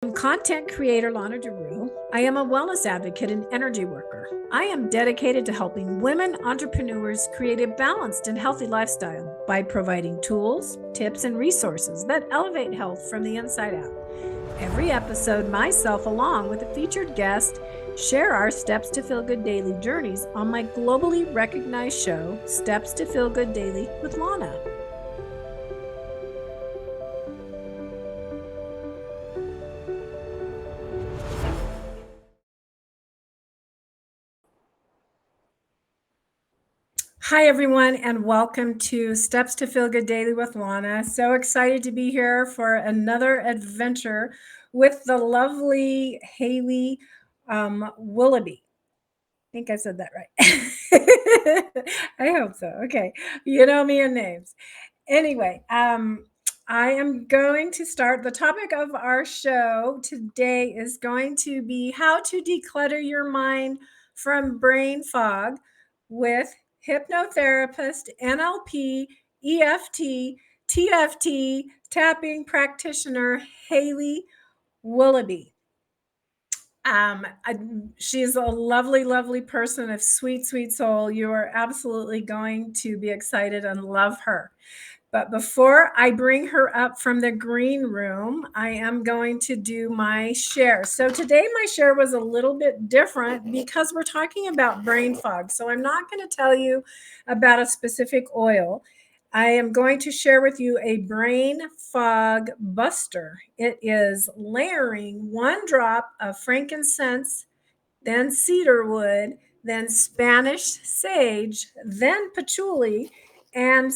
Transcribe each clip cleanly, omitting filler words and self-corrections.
I'm content creator Lona. I am a wellness advocate and energy worker. I am dedicated to helping women entrepreneurs create a balanced and healthy lifestyle by providing tools, tips, and resources that elevate health from the inside out. Every episode, myself, along with a featured guest, share our Steps to Feel Good Daily journeys on my globally recognized show, Steps to Feel Good Daily with Lona. Hi, everyone, and welcome to Steps to Feel Good Daily with Lona. So excited to be here for another adventure with the lovely Hayley Willoughby. I think I said that right. I hope so. Okay. You know me and names. Anyway, I am going to start. The topic of our show today is going to be how to declutter your mind from brain fog with hypnotherapist, NLP, EFT, TFT, tapping practitioner Hayley Willoughby. She's a lovely, lovely person, a sweet, sweet soul. You are absolutely going to be excited and love her. But before I bring her up from the green room, I am going to do my share. So today my share was a little bit different because we're talking about brain fog. So I'm not going to tell you about a specific oil. I am going to share with you a brain fog buster. It is layering 1 drop of frankincense, then cedarwood, then Spanish sage, then patchouli, and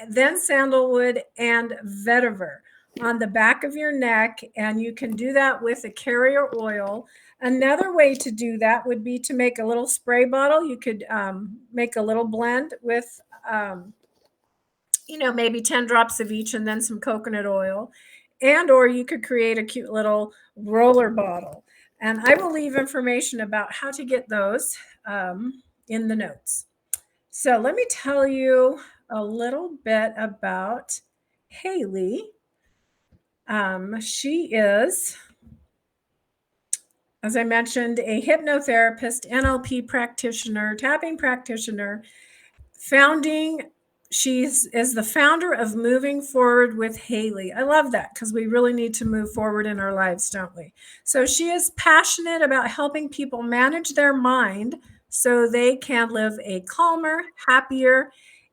then sandalwood and vetiver on the back of your neck. And you can do that with a carrier oil. Another way to do that would be to make a little spray bottle. You could make a little blend with maybe 10 drops of each and then some coconut oil. And or you could create a cute little roller bottle. And I will leave information about how to get those in the notes. So let me tell you a little bit about Hayley. She is, as I mentioned, a hypnotherapist, NLP practitioner, tapping practitioner, she is the founder of Moving Forward with Hayley. I love that because we really need to move forward in our lives, don't we? So she is passionate about helping people manage their mind so they can live a calmer, happier,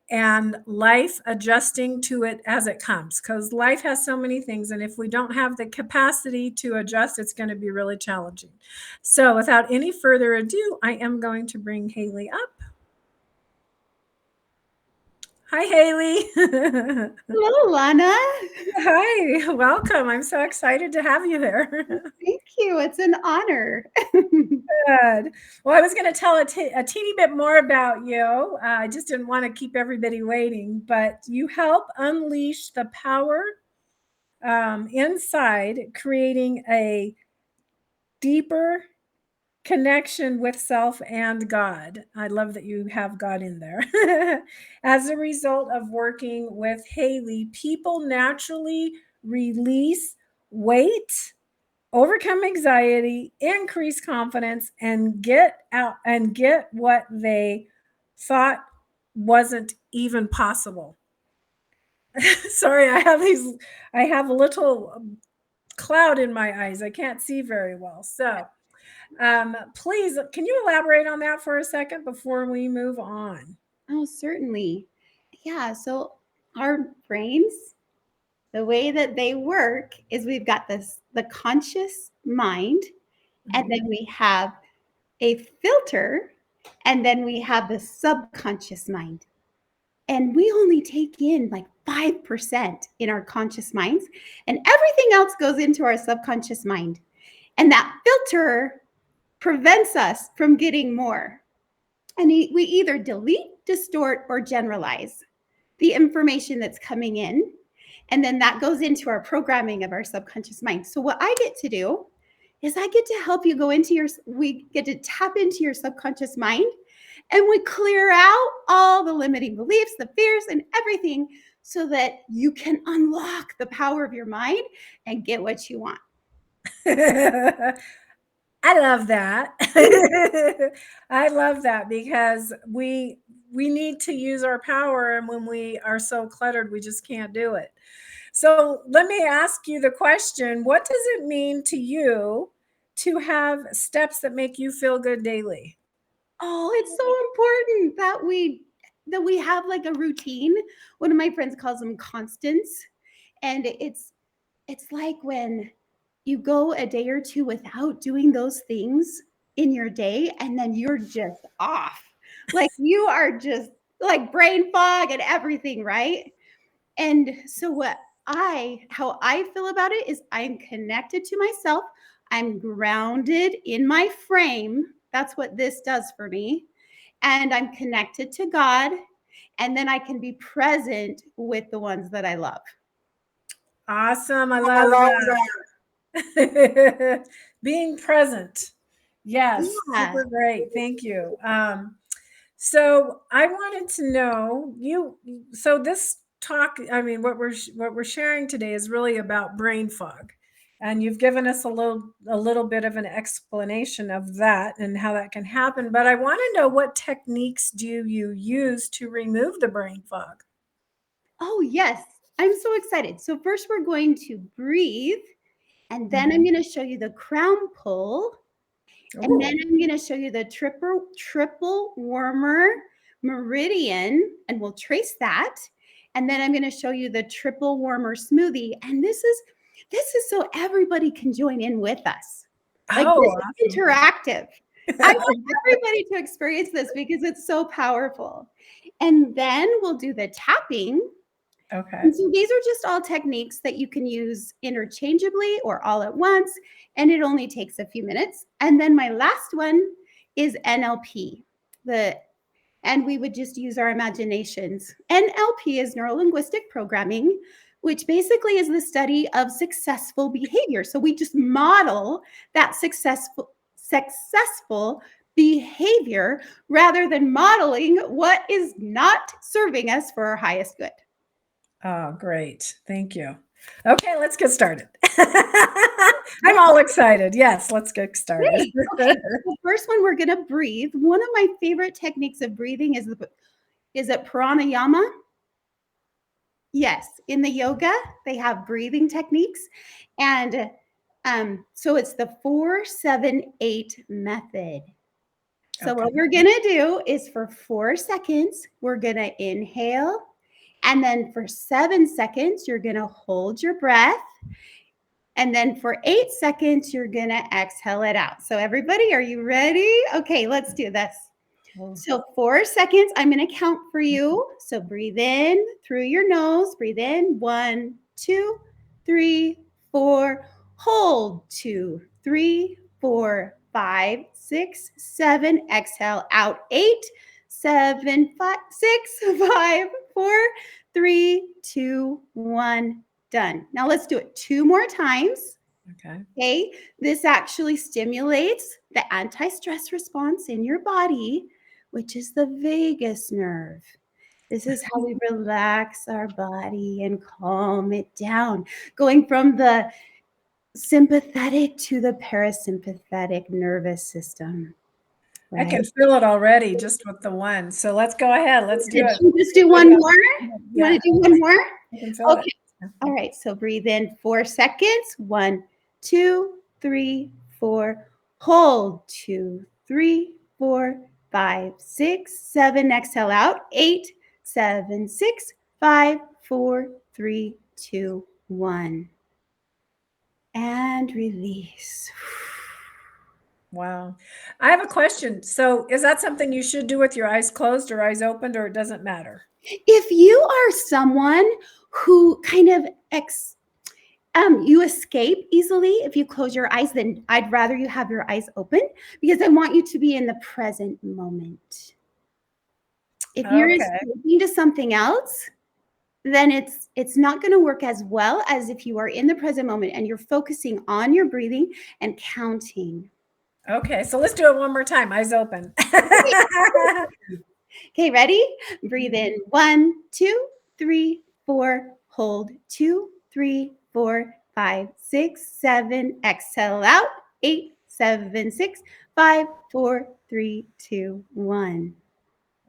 and life adjusting to it as it comes, because life has so many things. And if we don't have the capacity to adjust, it's going to be really challenging. So without any further ado, I am going to bring Hayley up. Hi, Hayley. Hello, Lona. Hi, welcome. I'm so excited to have you here. Thank you. It's an honor. Good. Well, I was going to tell a teeny bit more about you. I just didn't want to keep everybody waiting, but you help unleash the power inside, creating a deeper connection with self and God. I love that you have God in there. As a result of working with Hayley, people naturally release weight, overcome anxiety, increase confidence, and get what they thought wasn't even possible. Sorry, I have a little cloud in my eyes. I can't see very well. So please, can you elaborate on that for a second before we move on? Oh, certainly. Yeah. So, our brains, the way that they work is we've got the conscious mind, and then we have a filter, and then we have the subconscious mind. And we only take in like 5% in our conscious minds, and everything else goes into our subconscious mind. And that filter prevents us from getting more. And we either delete, distort, or generalize the information that's coming in. And then that goes into our programming of our subconscious mind. So what I get to do is I get to help you we get to tap into your subconscious mind, and we clear out all the limiting beliefs, the fears, and everything so that you can unlock the power of your mind and get what you want. I love that. I love that because we need to use our power, and when we are so cluttered, we just can't do it. So let me ask you the question, what does it mean to you to have steps that make you feel good daily? Oh, it's so important that we have like a routine. One of my friends calls them constants. And it's like when you go a day or two without doing those things in your day, and then you're just off. Like you are just like brain fog and everything, right? And so how I feel about it is I'm connected to myself. I'm grounded in my frame. That's what this does for me. And I'm connected to God. And then I can be present with the ones that I love. Awesome. I love that. Being present. Yes, Yeah. super great. Thank you. So I wanted to know so this talk, I mean, what we're sharing today is really about brain fog. And you've given us a little bit of an explanation of that and how that can happen. But I want to know, what techniques do you use to remove the brain fog? Oh, yes. I'm so excited. So, first, we're going to breathe, and then I'm Mhm. going to show you the crown pull, and then Ooh. I'm going to show you the triple warmer meridian, and we'll trace that. And then I'm going to show you the triple warmer smoothie. And this is so everybody can join in with us. Like Oh, this is awesome. interactive. I want everybody to experience this because it's so powerful. And then we'll do the tapping. Okay. And so these are just all techniques that you can use interchangeably or all at once, and it only takes a few minutes. And then my last one is NLP. And we would just use our imaginations. NLP is neuro linguistic programming, which basically is the study of successful behavior. So we just model that successful behavior rather than modeling what is not serving us for our highest good. Oh, great. Thank you. Okay, let's get started. I'm all excited. Yes, let's get started. Great. Okay. The first one, we're going to breathe. One of my favorite techniques of breathing is it pranayama? Yes. In the yoga, they have breathing techniques. And so it's the 4-7-8 method. So Okay. what we're going to do is for 4 seconds, we're going to inhale. And then for 7 seconds, you're going to hold your breath. And then for 8 seconds, you're going to exhale it out. So, everybody, are you ready? Okay, let's do this. Well, So, 4 seconds, I'm going to count for you. So, breathe in through your nose. Breathe in. 1, 2, 3, 4. Hold. 2, 3, 4, 5, 6, 7. Exhale out. 8, 7, 5, 6, 5, 4, 3, 2, 1. Done. Now let's do it 2 more times. okay. Okay. This actually stimulates the anti-stress response in your body, which is the vagus nerve. This is how we relax our body and calm it down, going from the sympathetic to the parasympathetic nervous system, I right? can feel it already just with the one. So let's go ahead. Let's do Did it. you just do one more? You want Yeah, to do one more? I can feel it. Okay. All right. So breathe in 4 seconds. 1, 2, 3, 4. Hold. 2, 3, 4, 5, 6, 7. Exhale out. 8, 7, 6, 5, 4, 3, 2, 1. And release. Wow. I have a question. So is that something you should do with your eyes closed or eyes opened, or it doesn't matter? If you are someone who kind of you escape easily if you close your eyes, then I'd rather you have your eyes open because I want you to be in the present moment. If you're Okay. escaping to something else, then it's not going to work as well as if you are in the present moment and you're focusing on your breathing and counting. Okay. So let's do it one more time. Eyes open. Okay, ready? Breathe in. 1, 2, 3, 4. Hold. 2, 3, 4, 5, 6, 7. Exhale out. 8, 7, 6, 5, 4, 3, 2, 1.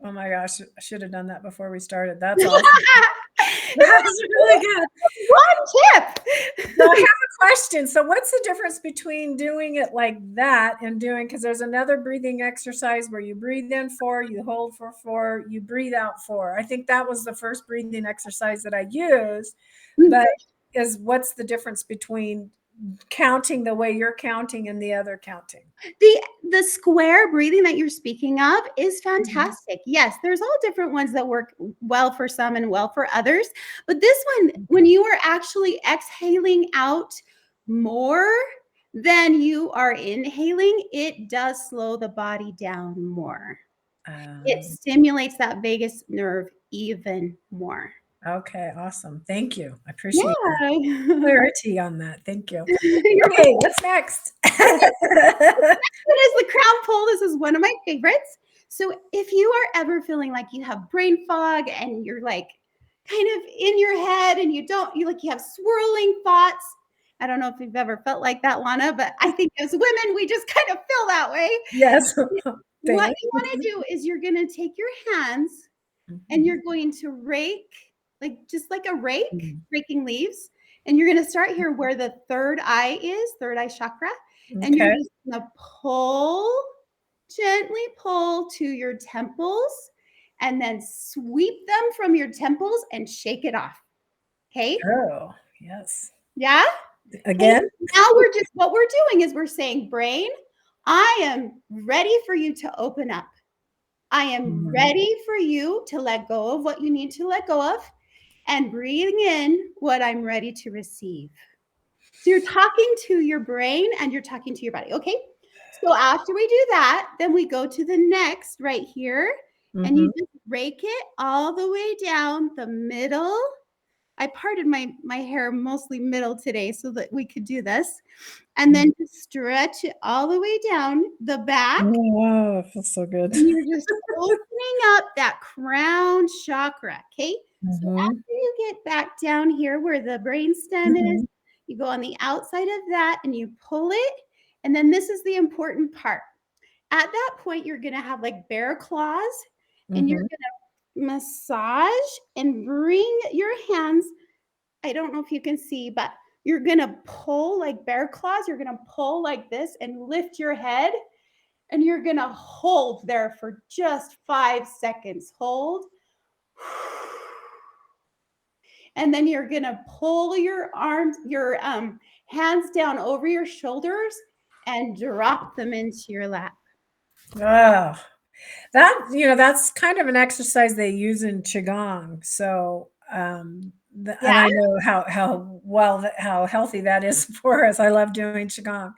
Oh my gosh, I should have done that before we started. That's awesome. That was really good. One tip. So I have a question. So what's the difference between doing it like that and doing, because there's another breathing exercise where you breathe in 4, you hold for 4, you breathe out 4. I think that was the first breathing exercise that I used, but what's the difference between counting the way you're counting and the other counting? The square breathing that you're speaking of is fantastic. Yes, there's all different ones that work well for some and well for others. But this one, when you are actually exhaling out more than you are inhaling, it does slow the body down more. It stimulates that vagus nerve even more. Okay, awesome. Thank you. I appreciate Yeah. the clarity on that. Thank you. Okay, what's next? What is the crown pull? This is one of my favorites. So if you are ever feeling like you have brain fog and you're like kind of in your head and you have swirling thoughts. I don't know if you've ever felt like that, Lana, but I think as women, we just kind of feel that way. Yes. What you want to do is you're going to take your hands and you're going to rake, just like a rake, raking leaves. And you're going to start here where the third eye is, third eye chakra. And you're just going to gently pull to your temples and then sweep them from your temples and shake it off. Okay? Oh, yes. Yeah? Again? Okay, now what we're doing is we're saying, brain, I am ready for you to open up. I am ready for you to let go of what you need to let go of and breathing in what I'm ready to receive. So you're talking to your brain and you're talking to your body. Okay. So after we do that, then we go to the next right here and you just rake it all the way down the middle. I parted my hair mostly middle today so that we could do this. And then just stretch it all the way down the back. Oh, wow, it feels so good. And you're just opening up that crown chakra. Okay. So after you get back down here where the brainstem is, you go on the outside of that and you pull it. And then this is the important part. At that point, you're going to have like bear claws and you're going to massage and bring your hands. I don't know if you can see, but you're going to pull like bear claws. You're going to pull like this and lift your head. And you're going to hold there for just 5 seconds. Hold. And then you're going to pull your arms, your hands down over your shoulders and drop them into your lap. Wow. That's kind of an exercise they use in Qigong. So, and I know how healthy that is for us. I love doing Qigong.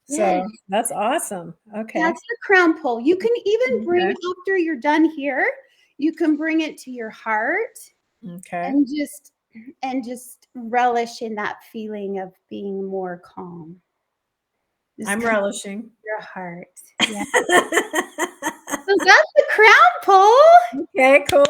So that's awesome. Okay. That's the crown pull. You can even bring after you're done here, you can bring it to your heart. Okay. And just relish in that feeling of being more calm. I'm relishing your heart. Yeah. So that's the crown pull. Okay, cool.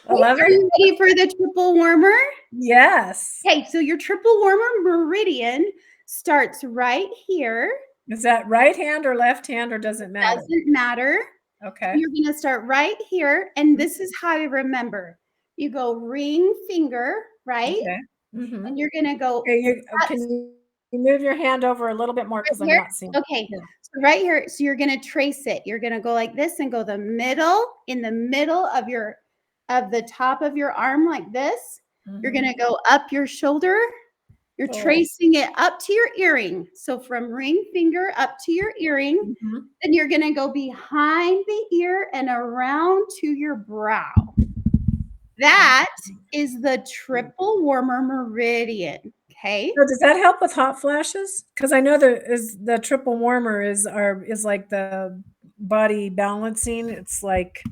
I love it. Are you ready for the triple warmer? Yes. Okay, so your triple warmer meridian starts right here. Is that right hand or left hand, or does it matter? Doesn't matter. Okay. You're going to start right here, and this is how you remember. You go ring finger, right? Okay. And you're going to go. Okay, can you move your hand over a little bit more because I'm not seeing. Okay. Yeah. So right here, so you're going to trace it. You're going to go like this and go in the middle of the top of your arm like this. You're going to go up your shoulder. You're tracing it up to your earring. So from ring finger up to your earring, then you're going to go behind the ear and around to your brow. That is the triple warmer meridian. Okay. So does that help with hot flashes? Because I know the triple warmer is like the body balancing. It's like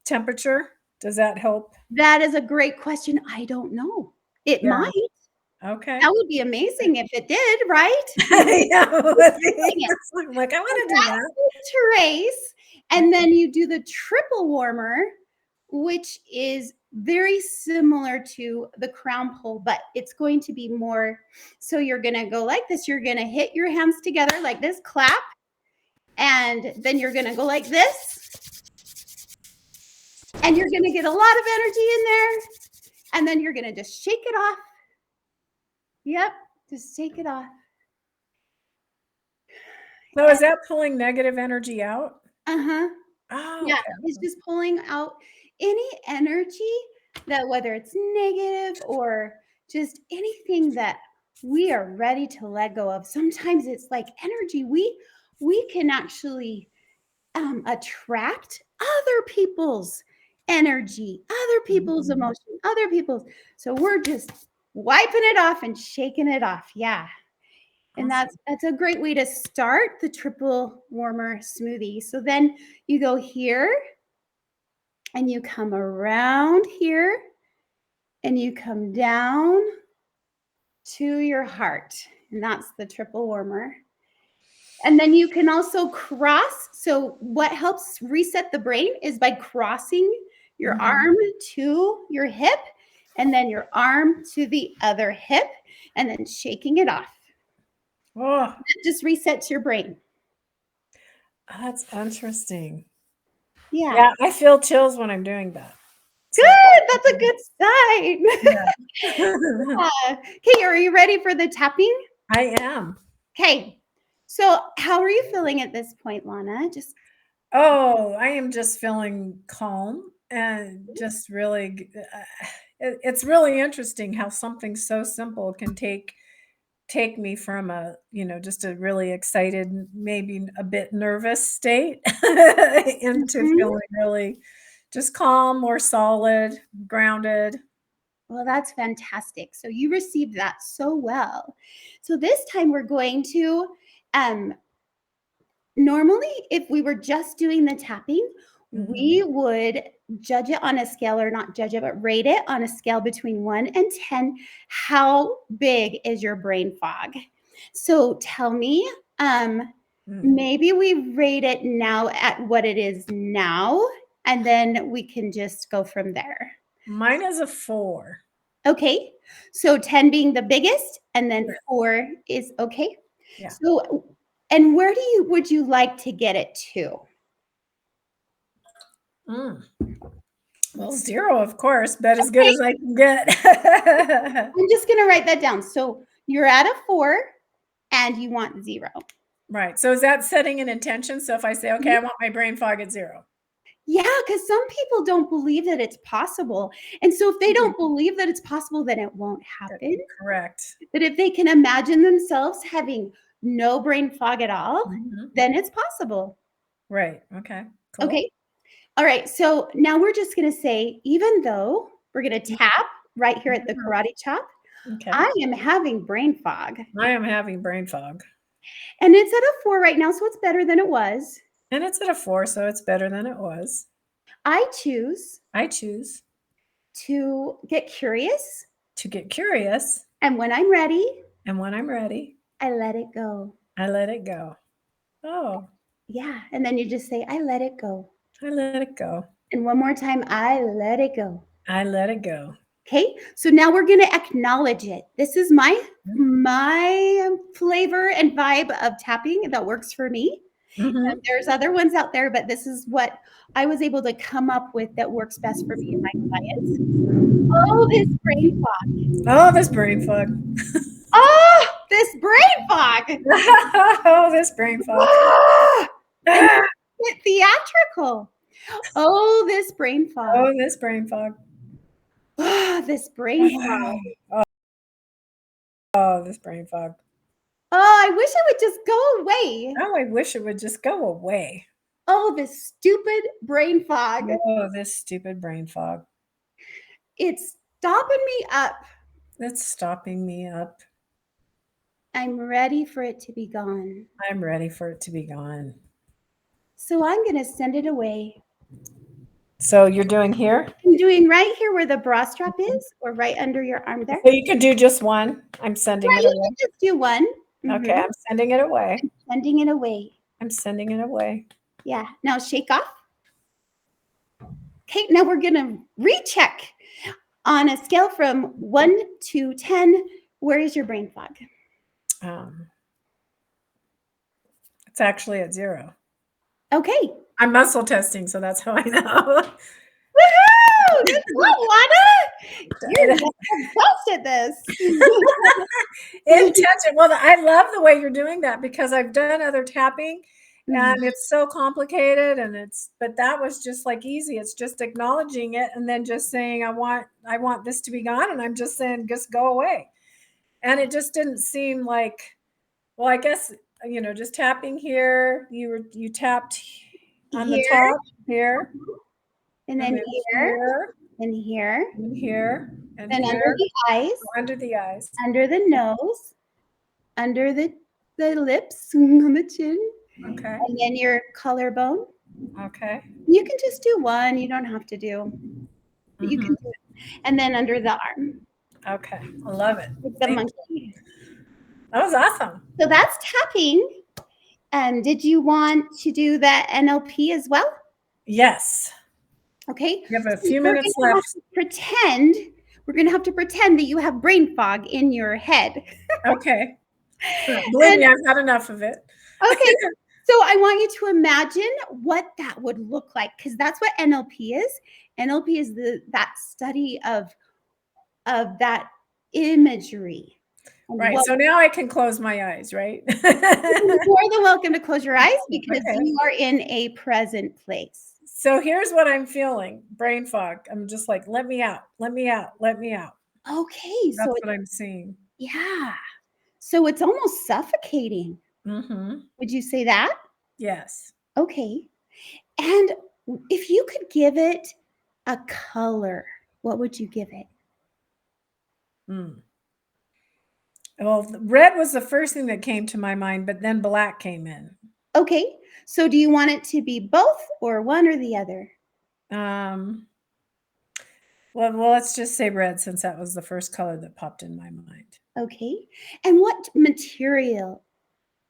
temperature. Does that help? That is a great question. I don't know. It might. Okay. That would be amazing if it did, right? Yeah. Like, I want to do that. Trace. And then you do the triple warmer, which is very similar to the crown pull, but it's going to be more. So you're going to go like this. You're going to hit your hands together like this, clap. And then you're going to go like this. And you're going to get a lot of energy in there. And then you're going to just shake it off. Yep. Just shake it off. So is that pulling negative energy out? Uh-huh. Oh, Yeah, okay. it's just pulling out any energy that, whether it's negative or just anything that we are ready to let go of. Sometimes it's like energy. We can actually attract other people's energy, other people's emotion, other people's. So we're just wiping it off and shaking it off. Yeah. And Awesome. that's a great way to start the triple warmer smoothie. So then you go here and you come around here and you come down to your heart. And that's the triple warmer. And then you can also cross. So what helps reset the brain is by crossing your arm to your hip and then your arm to the other hip and then shaking it off. Oh, That just resets your brain. that's interesting. Yeah. Yeah, I feel chills when I'm doing that. So, Good. That's a good sign. yeah. Okay, are you ready for the tapping? I am. Okay. So how are you feeling at this point, Lana? Just Oh, I am just feeling calm and just really, it's really interesting how something so simple can take me from a, just a really excited, maybe a bit nervous state into Mhm. feeling really just calm, more solid, grounded. Well, that's fantastic. So you received that so well. So this time we're going to um normally if we were just doing the tapping, we would judge it on a scale, or not judge it, but rate it on a scale between 1 and 10. How big is your brain fog? So tell me, maybe we rate it now at what it is now, and then we can just go from there. Mine is a 4. Okay. So 10 being the biggest, and then Yeah. 4 is okay. Yeah. So, and where would you like to get it to? Well, 0, of course, but as good Okay. as I can get. I'm just going to write that down. So you're at a 4 and you want 0. Right. So is that setting an intention? So if I say, okay, I want my brain fog at 0. Yeah, because some people don't believe that it's possible. And so if they don't believe that it's possible, then it won't happen. Correct. But if they can imagine themselves having no brain fog at all, then it's possible. Right. Okay. Cool. Okay. All right. So now we're just going to say, even though we're going to tap right here at the karate chop, Okay. I am having brain fog. I am having brain fog. And it's at a 4 right now, so it's better than it was. And it's at a 4, so it's better than it was. I choose I choose to get curious. to get curious. And when I'm ready, And when I'm ready, I let it go. I let it go. Oh, Yeah. And then you just say, I let it go. I let it go. And one more time, I let it go. I let it go. Okay. So now we're going to acknowledge it. This is my flavor and vibe of tapping that works for me. And there's other ones out there, but this is what I was able to come up with that works best for me and my clients. Oh, this brain fog. Oh, this brain fog. Oh, this brain fog. Oh, this brain fog. And get theatrical. Oh, this brain fog. Oh, this brain fog. Oh, this brain fog. Oh, this brain fog. Oh, I wish it would just go away. Oh, I wish it would just go away. Oh, this stupid brain fog. Oh, this stupid brain fog. It's stopping me up. It's stopping me up. I'm ready for it to be gone. I'm ready for it to be gone. So I'm going to send it away. So you're doing here? I'm doing right here where the bra strap is, or right under your arm there. So you can do just one. I'm sending it You away. can just do one. Okay, I'm sending it away. Sending it away. I'm sending it away. Yeah. Now shake off. Okay, now we're going to recheck on a scale from 1 to 10. Where is your brain fog? It's actually at 0. Okay. I'm muscle testing, so that's how I know. Woohoo! Good job, Lana. You're the best at this. Intention. Well, I love the way you're doing that because I've done other tapping and Mhm. it's so complicated but that was just like easy. It's just acknowledging it and then just saying, I want this to be gone. And I'm just saying, just go away. And it just didn't seem like, well, I guess, just tapping here, you tapped on the Here, top here, and and then then here, and here, and here, and then under here, the eyes, under the eyes. under the nose, under the lips, on the chin, Okay. and then your collarbone. Okay. You can just do one. You don't have to do. But you can Mhm. do it. And then under the arm, Okay. I love it. like the Thank you. monkey. That was awesome. So that's tapping. Did you want to do that NLP as well? Yes. Okay. We have a So few minutes we're left. going to have to pretend that you have brain fog in your head. Okay. Believe me, I've had enough of it. Okay. So I want you to imagine what that would look like, because that's what NLP is. NLP is that study of that imagery. Right. So now I can close my eyes, right? You're more than welcome to close your eyes because Okay. you are in a present place. So here's what I'm feeling. Brain fog. I'm just like, let me out. Let me out. Let me out. Okay. That's what I'm seeing. Yeah. So it's almost suffocating. Mm-hmm. Would you say that? Yes. Okay. And if you could give it a color, what would you give it? Well, red was the first thing that came to my mind, but then black came in. Okay. So do you want it to be both or one or the other? Well, let's just say red since that was the first color that popped in my mind. Okay. And what material?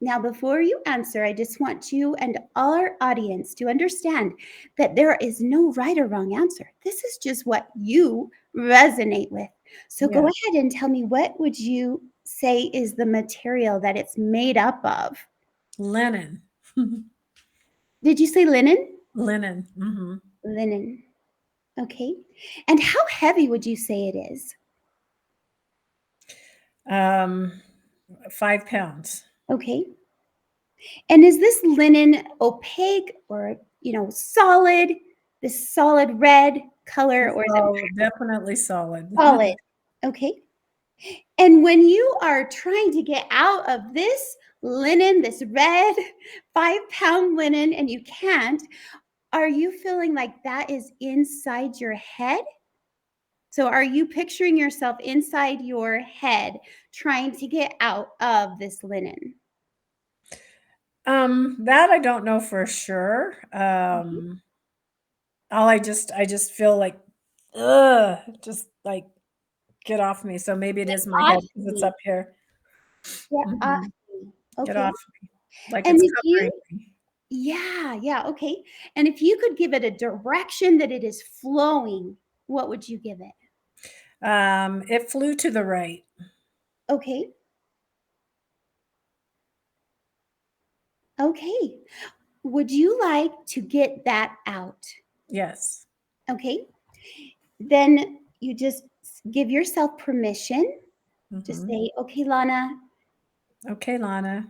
Now, before you answer, I just want you and all our audience to understand that there is no right or wrong answer. This is just what you resonate with. So go ahead and tell me, what would you say is the material that it's made up of? Linen. Did you say linen? Linen. Mm-hmm. Linen. Okay. And how heavy would you say it is? 5 pounds. Okay. And is this linen opaque or, solid, this solid red color, or is it Definitely solid. solid? Okay. And when you are trying to get out of this linen, this red 5-pound linen, and you can't, are you feeling like that is inside your head? So are you picturing yourself inside your head trying to get out of this linen? That I don't know for sure. I just feel like, just like get off me. So maybe it is my head because it's up here. Yeah. Get Okay. off me. Like And it's if covering you, me. yeah, okay. And if you could give it a direction that it is flowing, what would you give it? It flew to the right. Okay. Okay. Would you like to get that out? Yes. Okay. Then you just give yourself permission to Mm-hmm. say, okay, Lana, Okay, Lana,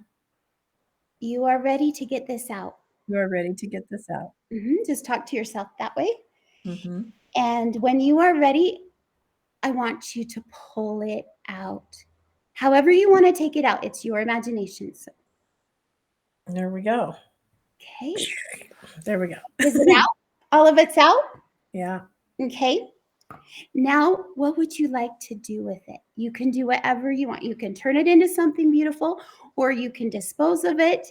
you are ready to get this out. you are ready to get this out. Just talk to yourself that way. Mm-hmm. And when you are ready, I want you to pull it out. However you want to take it out, it's your imagination. So, There we go. okay. There we go. Is it out? All of it's out? Yeah. Okay. Now, what would you like to do with it? You can do whatever you want. You can turn it into something beautiful, or you can dispose of it.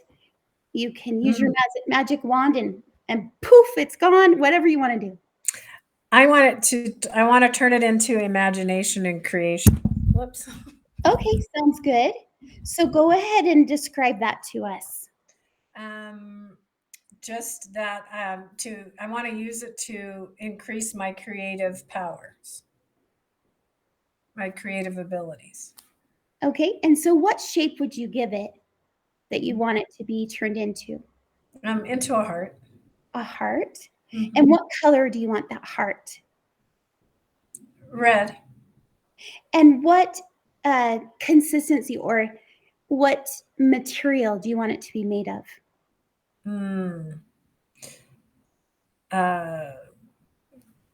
You can use your magic wand and poof, it's gone. Whatever you want to do. I want to turn it into imagination and creation. Whoops. Okay, sounds good. So go ahead and describe that to us. just that I want to use it to increase my creative powers, my creative abilities. Okay. And so what shape would you give it that you want it to be turned into? Into a heart. A heart? Mm-hmm. And what color do you want that heart? Red. And what consistency or what material do you want it to be made of?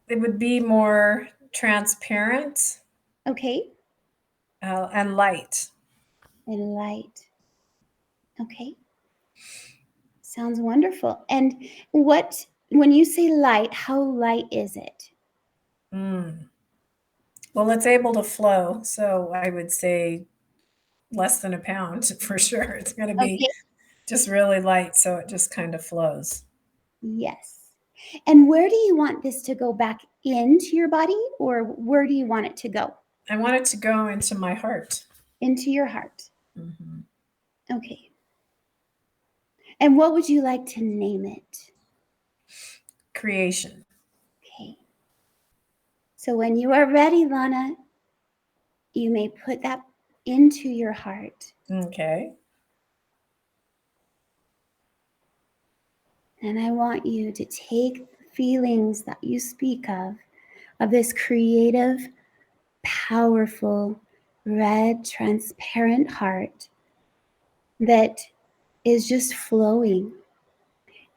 It would be more transparent Okay. and light. And light. Okay. Sounds wonderful. And when you say light, how light is it? Well, it's able to flow, so I would say less than a pound for sure. It's going to be Okay. just really light, so it just kind of flows. Yes. And where do you want this to go back into your body, or where do you want it to go? I want it to go into my heart. Into your heart. Mm-hmm. Okay. And what would you like to name it? Creation. Okay. So when you are ready, Lana, you may put that into your heart. Okay. And I want you to take the feelings that you speak of this creative, powerful, red, transparent heart that is just flowing,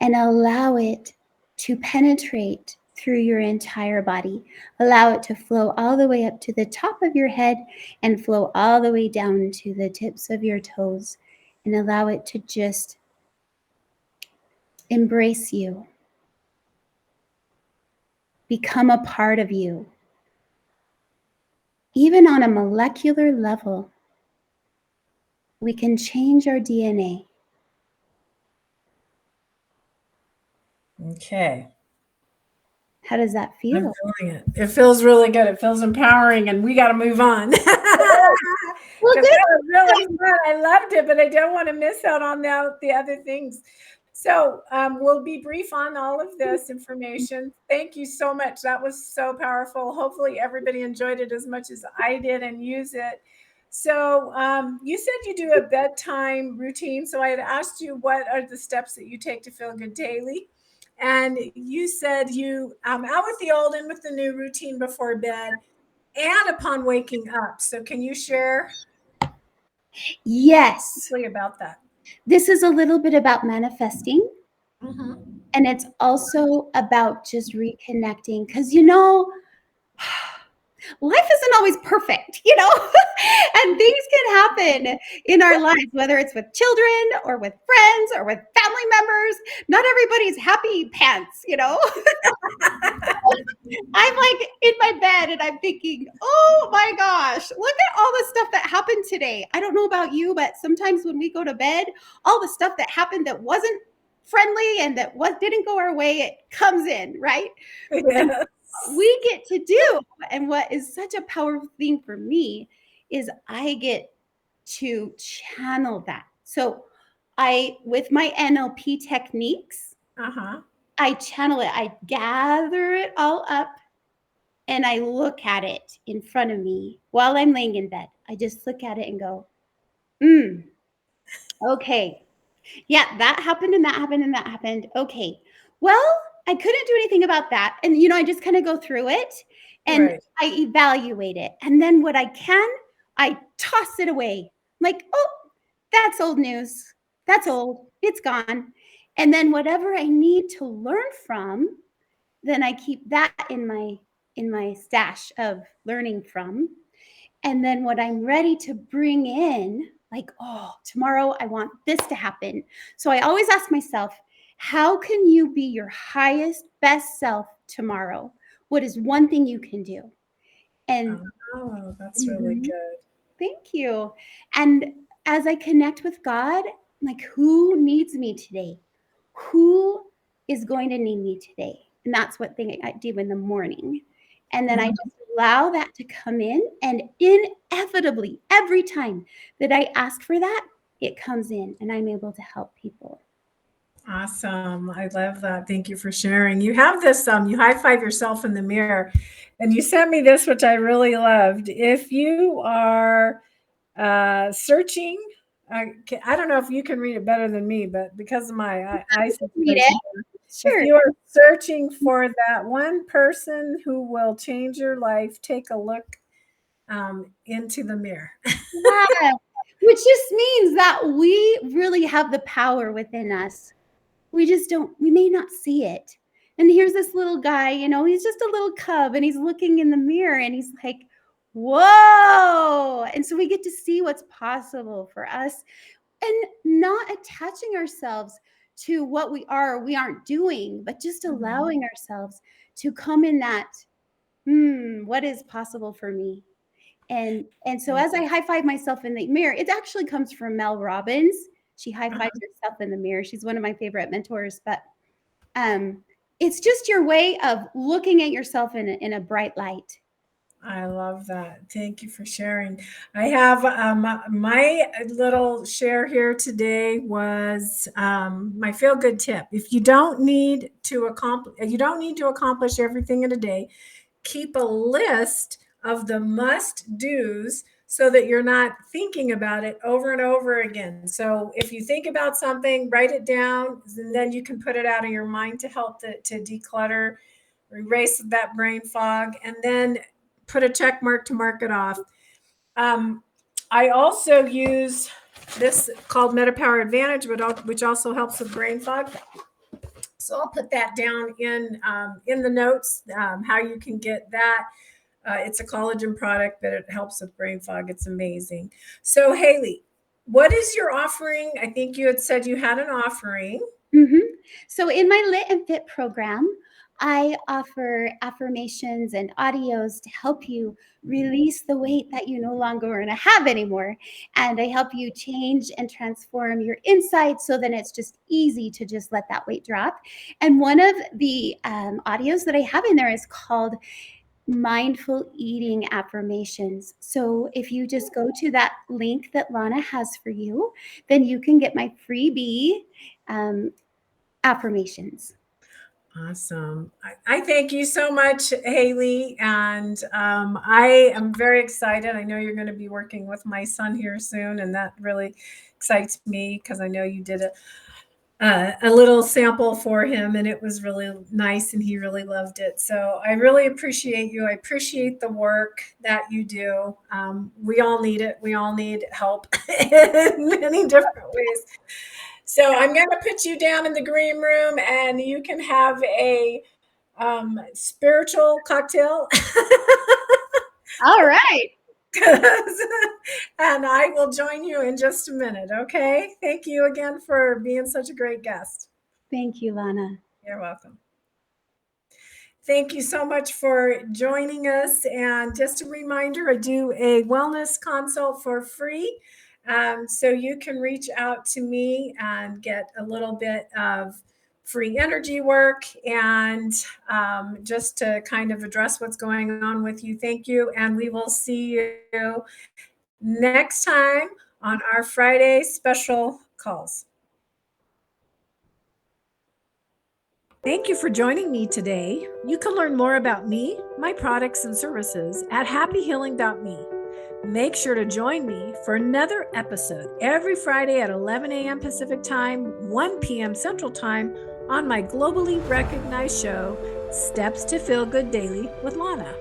and allow it to penetrate through your entire body. Allow it to flow all the way up to the top of your head and flow all the way down to the tips of your toes, and allow it to just embrace you, become a part of you. Even on a molecular level, we can change our DNA. Okay. How does that I'm feel? feeling it. It feels really good. It feels empowering, and we got to move on. Because Well, that good. was really fun. I loved it, but I don't want to miss out on the other things. So we'll be brief on all of this information. Thank you so much. That was so powerful. Hopefully everybody enjoyed it as much as I did and use it. So you said you do a bedtime routine. So I had asked you what are the steps that you take to feel good daily. And you said you out with the old and with the new routine before bed and upon waking up. So can you share Yes. about that? This is a little bit about manifesting. Mm-hmm. And it's also about just reconnecting, because life isn't always perfect, and things can happen in our lives, whether it's with children or with friends or with family members. Not everybody's happy pants. I'm like in my bed and I'm thinking, oh my gosh, look at all the stuff that happened today. I don't know about you, but sometimes when we go to bed, all the stuff that happened that wasn't friendly and that didn't go our way, it comes in, right? And Yes. we get to do, and what is such a powerful thing for me is I get to channel that. So with my NLP techniques, Uh-huh. I channel it. I gather it all up and I look at it in front of me while I'm laying in bed. I just look at it and go, okay. Yeah, that happened and that happened and that happened. Okay. Well, I couldn't do anything about that. And, I just kind of go through it and Right. I evaluate it. And then what I can, I toss it away. Like, oh, that's old news. That's old. It's gone. And then whatever I need to learn from, then I keep that in my stash of learning from. And then what I'm ready to bring in, like, oh, tomorrow I want this to happen. So I always ask myself, how can you be your highest, best self tomorrow? What is one thing you can do? And Oh, that's really Mhm. good. Thank you. And as I connect with God, like, who needs me today? Who is going to need me today? And that's what thing I do in the morning. And then I Mhm. just allow that to come in. And inevitably, every time that I ask for that, it comes in and I'm able to help people. Awesome. I love that. Thank you for sharing. You have this, you high five yourself in the mirror, and you sent me this, which I really loved. If you are searching, I don't know if you can read it better than me, but because of my eye Read it. situation, if Sure. you are searching for that one person who will change your life, take a look into the mirror. Yeah. Which just means that we really have the power within us. We just don't, we may not see it. And here's this little guy, he's just a little cub and he's looking in the mirror and he's like, whoa. And so we get to see what's possible for us and not attaching ourselves to what we are or we aren't doing, but just allowing ourselves to come in that, what is possible for me? And so as I high five myself in the mirror, it actually comes from Mel Robbins. She high fives herself in the mirror. She's one of my favorite mentors, but it's just your way of looking at yourself in a bright light. I love that. Thank you for sharing. I have my little share here today was my feel good tip. If you don't need to accomplish everything in a day, keep a list of the must do's so that you're not thinking about it over and over again. So if you think about something, write it down, and then you can put it out of your mind to help to declutter, erase that brain fog, and then put a check mark to mark it off. I also use this called MetaPower Advantage, which also helps with brain fog. So I'll put that down in the notes, how you can get that. It's a collagen product, but it helps with brain fog. It's amazing. So Hayley, what is your offering? I think you had said you had an offering. Mm-hmm. So in my Lit and Fit program, I offer affirmations and audios to help you release the weight that you no longer want to have anymore. And I help you change and transform your insides so then it's just easy to just let that weight drop. And one of the audios that I have in there is called Mindful Eating Affirmations. So if you just go to that link that Lana has for you, then you can get my freebie affirmations. Awesome. I thank you so much, Hayley. And I am very excited. I know you're going to be working with my son here soon, and that really excites me because I know you did a little sample for him, and it was really nice, and he really loved it. So I really appreciate you. I appreciate the work that you do. We all need it. We all need help in many different ways. So I'm going to put you down in the green room, and you can have a spiritual cocktail. All right. And I will join you in just a minute. Okay. Thank you again for being such a great guest. Thank you, Lana. You're welcome. Thank you so much for joining us. And just a reminder, I do a wellness consult for free. So you can reach out to me and get a little bit of free energy work and just to kind of address what's going on with you. Thank you. And we will see you next time on our Friday special calls. Thank you for joining me today. You can learn more about me, my products, and services at happyhealing.me. Make sure to join me for another episode every Friday at 11 a.m. Pacific Time, 1 p.m. Central Time on my globally recognized show, Steps to Feel Good Daily with Lona.